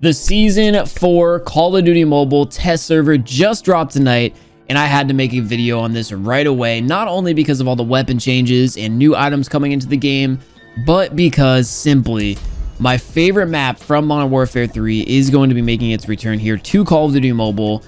The Season 4 Call of Duty Mobile test server just dropped tonight, and I had to make a video on this right away, not only because of all the weapon changes and new items coming into the game, but because simply my favorite map from Modern Warfare 3 is going to be making its return here to Call of Duty Mobile,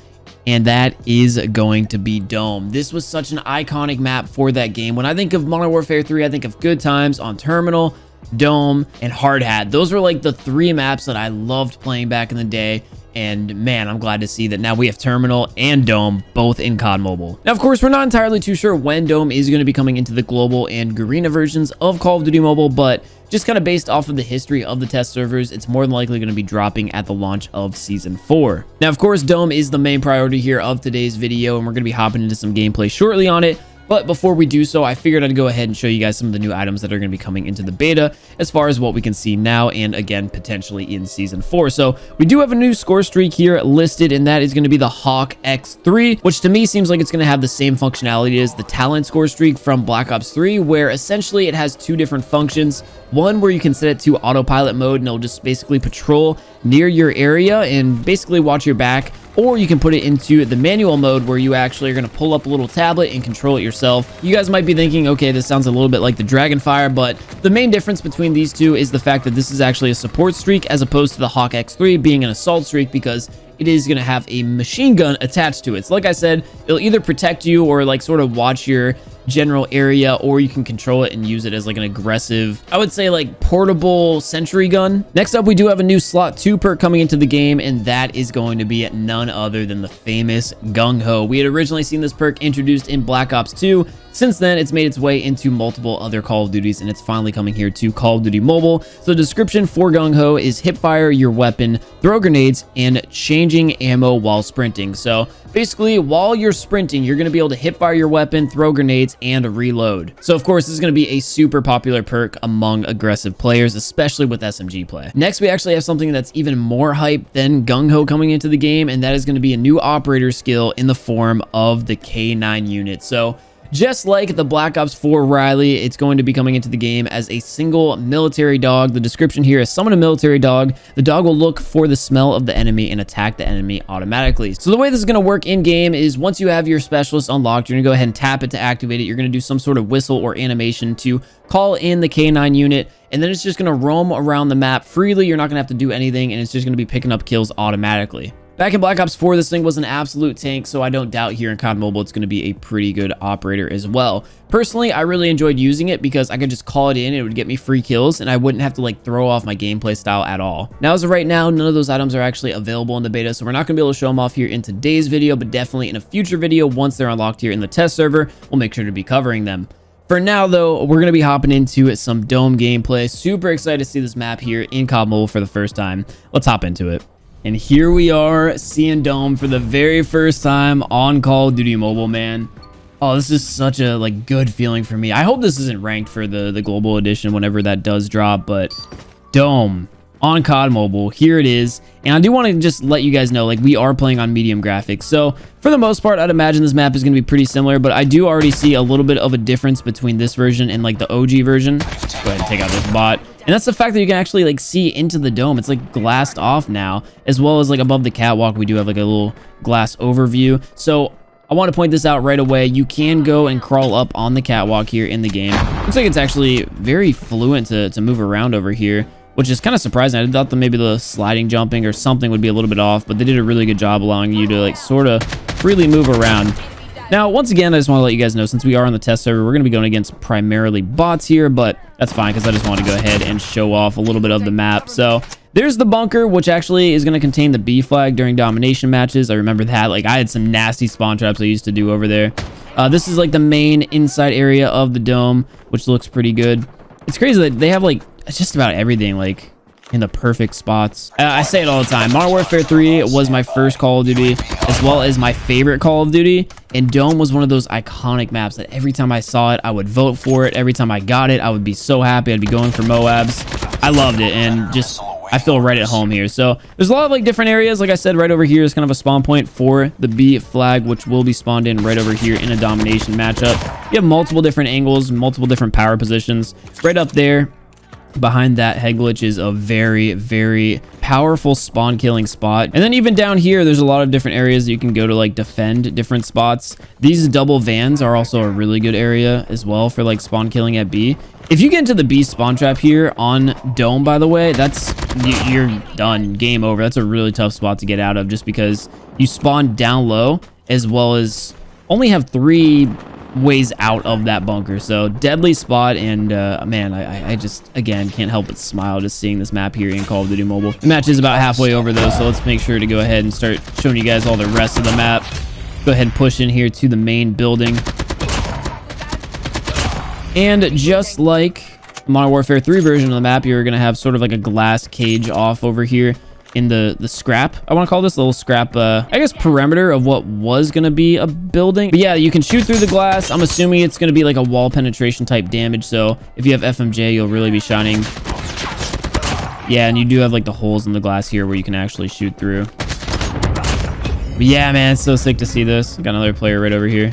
and that is going to be Dome. This was such an iconic map for that game. When I think of Modern Warfare 3, I think of Good Times, On Terminal, Dome, and Hard Hat. Those were like the three maps that I loved playing back in the day. And man, I'm glad to see that now we have Terminal and Dome both in COD Mobile. Now, of course, we're not entirely too sure when Dome is going to be coming into the global and Garena versions of Call of Duty Mobile, but just kind of based off of the history of the test servers, it's more than likely going to be dropping at the launch of Season 4. Now, of course, Dome is the main priority here of today's video, and we're going to be hopping into some gameplay shortly on it. But before we do so, I figured I'd go ahead and show you guys some of the new items that are going to be coming into the beta as far as what we can see now and again potentially in Season 4. So we do have a new score streak here listed, and that is going to be the Hawk X3, which to me seems like it's going to have the same functionality as the Talent score streak from Black Ops 3, where essentially it has two different functions. One where you can set it to autopilot mode and it'll just basically patrol near your area and basically watch your back, or you can put it into the manual mode where you actually are going to pull up a little tablet and control it yourself. You guys might be thinking, okay, this sounds a little bit like the Dragonfire, but the main difference between these two is the fact that this is actually a support streak as opposed to the Hawk X3 being an assault streak, because it is going to have a machine gun attached to it. So like I said, it'll either protect you or like sort of watch your general area, or you can control it and use it as like an aggressive, I would say like portable sentry gun. Next up, we do have a new slot 2 perk coming into the game, and that is going to be none other than the famous Gung Ho. We had originally seen this perk introduced in Black Ops 2. Since then, it's made its way into multiple other Call of Duties, and it's finally coming here to Call of Duty Mobile. So the description for Gung Ho is hip fire your weapon, throw grenades, and changing ammo while sprinting. So basically, while you're sprinting, you're going to be able to hip fire your weapon, throw grenades, and reload. So of course, this is going to be a super popular perk among aggressive players, especially with SMG play. Next, we actually have something that's even more hype than Gung Ho coming into the game, and that is going to be a new operator skill in the form of the K9 unit. So just like the Black Ops 4 Riley, it's going to be coming into the game as a single military dog. The description here is summon a military dog. The dog will look for the smell of the enemy and attack the enemy automatically. So the way this is going to work in game is once you have your specialist unlocked, you're going to go ahead and tap it to activate it. You're going to do some sort of whistle or animation to call in the K9 unit, and then it's just going to roam around the map freely. You're not going to have to do anything, and it's just going to be picking up kills automatically. Back in Black Ops 4, this thing was an absolute tank, so I don't doubt here in COD Mobile it's going to be a pretty good operator as well. Personally, I really enjoyed using it because I could just call it in, it would get me free kills, and I wouldn't have to like throw off my gameplay style at all. Now, as of right now, none of those items are actually available in the beta, so we're not going to be able to show them off here in today's video, but definitely in a future video, once they're unlocked here in the test server, we'll make sure to be covering them. For now, though, we're going to be hopping into some Dome gameplay. Super excited to see this map here in COD Mobile for the first time. Let's hop into it. And here we are seeing Dome for the very first time on Call of Duty Mobile, man. Oh, this is such a like good feeling for me. I hope this isn't ranked for the global edition whenever that does drop, but Dome on COD Mobile, here it is. And I do want to just let you guys know, like, we are playing on medium graphics. So for the most part, I'd imagine this map is going to be pretty similar, but I do already see a little bit of a difference between this version and like the OG version. Go ahead and take out this bot. And that's the fact that you can actually like see into the dome. It's like glassed off now, as well as like above the catwalk, we do have like a little glass overview. So I want to point this out right away. You can go and crawl up on the catwalk here in the game. Looks like it's actually very fluent to move around over here, which is kind of surprising. I thought that maybe the sliding jumping or something would be a little bit off, but they did a really good job allowing you to like sort of freely move around. Now, once again, I just want to let you guys know, since we are on the test server, we're going to be going against primarily bots here, but that's fine because I just want to go ahead and show off a little bit of the map. So there's the bunker, which actually is going to contain the B flag during domination matches. I remember that. Like, I had some nasty spawn traps I used to do over there. This is like the main inside area of the dome, which looks pretty good. It's crazy that they have like just about everything like in the perfect spots. I say it all the time. Modern Warfare 3 was my first Call of Duty, as well as my favorite Call of Duty, and Dome was one of those iconic maps that every time I saw it, I would vote for it. Every time I got it, I would be so happy. I'd be going for Moabs. I loved it, and just I feel right at home here. So there's a lot of like different areas. Like I said, right over here is kind of a spawn point for the B flag, which will be spawned in right over here in a domination matchup. You have multiple different angles, multiple different power positions. Right up there Behind that head glitch is a very, very powerful spawn killing spot. And then even down here, there's a lot of different areas that you can go to like defend different spots. These double vans are also a really good area as well for like spawn killing at B. If you get into the B spawn trap here on Dome, by the way, you're done. Game over. That's a really tough spot to get out of just because you spawn down low as well as only have 3 ways out of that bunker. So deadly spot. And man, I just, again, can't help but smile just seeing this map here in Call of Duty Mobile. The match is about halfway over though, so let's make sure to go ahead and start showing you guys all the rest of the map. Go ahead and push in here to the main building. And just like Modern Warfare 3 version of the map, you're gonna have sort of like a glass cage off over here in the scrap. I want to call this a little scrap, I guess, perimeter of what was gonna be a building. But yeah, you can shoot through the glass. I'm assuming it's gonna be like a wall penetration type damage. So if you have FMJ, you'll really be shining. Yeah, and you do have like the holes in the glass here where you can actually shoot through. But yeah, man, it's so sick to see this. Got another player right over here.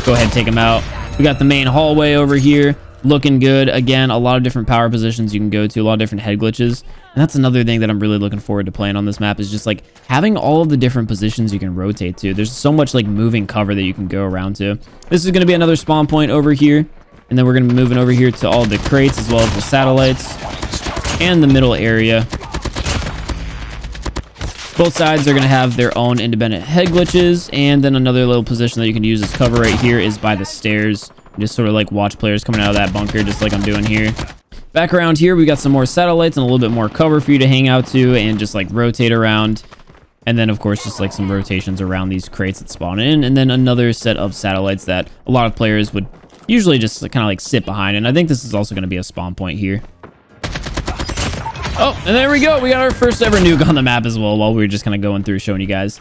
Go ahead and take him out. We got the main hallway over here. Looking good. Again, a lot of different power positions you can go to, a lot of different head glitches. And that's another thing that I'm really looking forward to playing on this map is just like having all of the different positions you can rotate to. There's so much like moving cover that you can go around to. This is going to be another spawn point over here. And then we're going to be moving over here to all the crates as well as the satellites and the middle area. Both sides are going to have their own independent head glitches. And then another little position that you can use as cover right here is by the stairs. Just sort of like watch players coming out of that bunker, just like I'm doing here. Back around here, we got some more satellites and a little bit more cover for you to hang out to and just like rotate around. And then, of course, just like some rotations around these crates that spawn in. And then another set of satellites that a lot of players would usually just kind of like sit behind. And I think this is also going to be a spawn point here. Oh, and there we go. We got our first ever nuke on the map as well while we were just kind of going through showing you guys.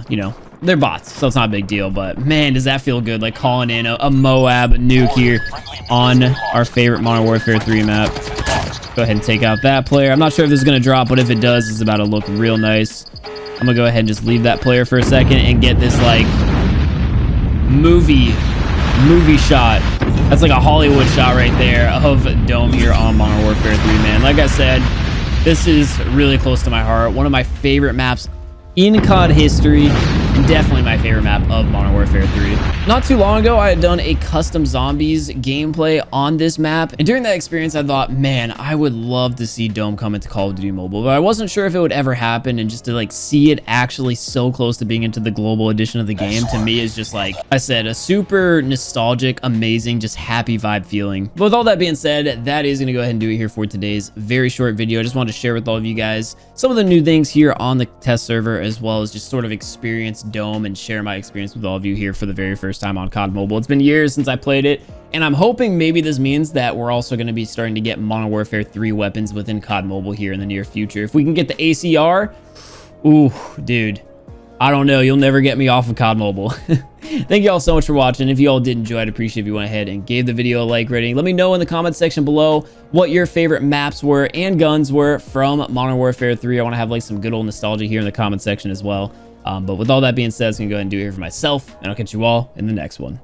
You know, they're bots, so it's not a big deal. But man, does that feel good, like calling in a Moab nuke here on our favorite Modern Warfare 3 map. Go ahead and take out that player. I'm not sure if this is going to drop, but if it does, it's about to look real nice. I'm going to go ahead and just leave that player for a second and get this like movie shot. That's like a Hollywood shot right there of Dome here on Modern Warfare 3, man. Like I said, this is really close to my heart. One of my favorite maps in COD history, and definitely my favorite map of Modern Warfare 3. Not too long ago, I had done a custom zombies gameplay on this map, and during that experience, I thought, man, I would love to see Dome come into Call of Duty Mobile, but I wasn't sure if it would ever happen, and just to like see it actually so close to being into the global edition of the game, to me is just like I said, a super nostalgic, amazing, just happy vibe feeling. But with all that being said, that is gonna go ahead and do it here for today's very short video. I just wanted to share with all of you guys some of the new things here on the test server, as well as just sort of experience Dome and share my experience with all of you here for the very first time on COD Mobile. It's been years since I played it, and I'm hoping maybe this means that we're also going to be starting to get Modern Warfare 3 weapons within COD Mobile here in the near future. If we can get the ACR, ooh, dude, I don't know. You'll never get me off of COD Mobile. Thank you all so much for watching. If you all did enjoy, I'd appreciate if you went ahead and gave the video a like rating. Let me know in the comments section below what your favorite maps were and guns were from Modern Warfare 3. I want to have like some good old nostalgia here in the comment section as well. But with all that being said, I'm going to go ahead and do it here for myself, and I'll catch you all in the next one.